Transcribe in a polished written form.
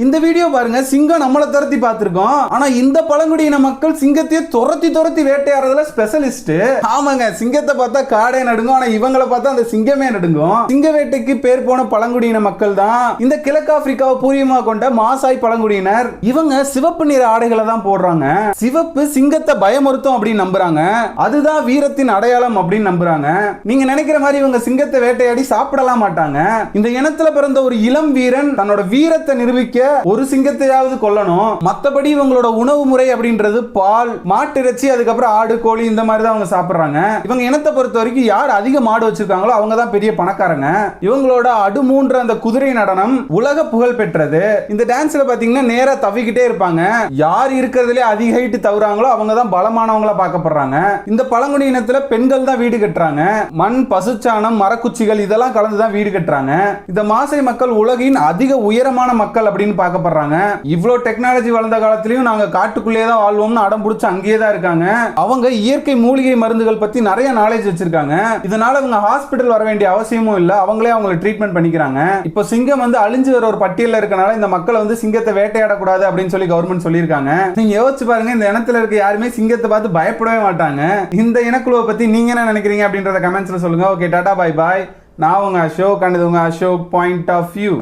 இந்த வீடியோ பாருங்க, சிங்கம் நம்மளை துரத்தி பார்த்திருக்கோம். ஆனா இந்த பழங்குடியின மக்கள் சிங்கத்தையே துரத்தி வேட்டையாடுறதுல ஸ்பெஷலிஸ்ட். ஆமாங்க, சிங்கத்தை பார்த்தா காடே நடுங்கும், ஆனா இவங்களை பார்த்தா அந்த சிங்கமே நடுங்கும். சிங்க வேட்டைக்கு பேர் போன பழங்குடியின மக்கள் தான் இந்த கிழக்கு ஆப்பிரிக்காவை பூர்வீகமாக கொண்ட மாசாய் பழங்குடியினர். இவங்க சிவப்பு நிற ஆடைகளை தான் போடுறாங்க. சிவப்பு சிங்கத்தை பயமுறுத்தும் அப்படின்னு நம்புறாங்க. அதுதான் வீரத்தின் அடையாளம் அப்படின்னு நம்புறாங்க. நீங்க நினைக்கிற மாதிரி இவங்க சிங்கத்தை வேட்டையாடி சாப்பிடலாம் மாட்டாங்க. இந்த இனத்துல பிறந்த ஒரு இளம் வீரன் தன்னோட வீரத்தை நிரூபிக்க ஒரு சிங்கத்தையாவது கொல்லணும். மத்தபடி இவங்களோட உணவு முறை அப்படின்றது பால், மாட்டு இறைச்சி, அதுக்கப்புறம் ஆடு, கோழி இந்த மாதிரி தான் அவங்க சாப்பிடுறாங்க. இவங்க இனத்தை பொறுத்த வரைக்கும் யார் அதிக மாடு வச்சிருக்காங்களோ அவங்க தான் பெரிய பணக்காரங்க. இவங்களோட அடுமூன்ற அந்த குதிரை நடனம் உலக புகழ் பெற்றது. இந்த டான்ஸ்ல பாத்தீங்கன்னா நேரா தவிக்கிட்டே இருப்பாங்க. யார் இருக்கிறதுலே அதிக ஹைட் தவறாங்களோ அவங்க தான் பலமானவங்களா பார்க்கப்படுறாங்க. இந்த பழங்குடி இனத்துல பெண்கள் தான் வீடு கட்டுறாங்க. மண், பசுச்சாணம், மரக்குச்சிகள் இதெல்லாம் கலந்து தான் வீடு கட்டுறாங்க. இந்த மாசை மக்கள் உலகின் அதிக உயரமான மக்கள் அப்படின்னு பார்க்கப்படுறாங்க. இவ்வளோ டெக்னாலஜி வளர்ந்த காலத்திலயும் நாங்க காட்டுக்குள்ளே தான் வாழ்வோம்னு அடம் பிடிச்சு அங்கேயே தான் இருக்காங்க. அவங்க இயற்கை மூலிகை மருந்துகள் பத்தி நிறைய நாலேஜ் வச்சிருக்காங்க. இதனால அவங்க ஹாஸ்பிட்டல் வர வேண்டிய அவசியமும் இல்ல, அவங்களே அவங்களை ட்ரீட்மெண்ட் பண்ணிக்கிறாங்க. இப்போ சிங்கம் வந்து அழிஞ்சு வர ஒரு பட்டியலில் இருக்கனால இந்த மக்கள் வந்து சிங்கத்தை வேட்டையாடக்கூடாது அப்படின்னு சொல்லி கவர்மெண்ட் சொல்லியிருக்காங்க. நீங்க யோசிச்சு பாருங்க, இந்த இனத்துல இருக்க யாருமே சிங்கத்தை பார்த்து பயப்படவே மாட்டாங்க. இந்த இனக்குழுவை பத்தி நீங்க என்ன நினைக்கிறீங்க அப்படின்றத கமெண்ட்ஸ்ல சொல்லுங்க. Okay, Tata, bye bye. நான் உங்க அசோக், அண்ட் உங்க அசோக் பாயிண்ட் ஆஃப் வியூ.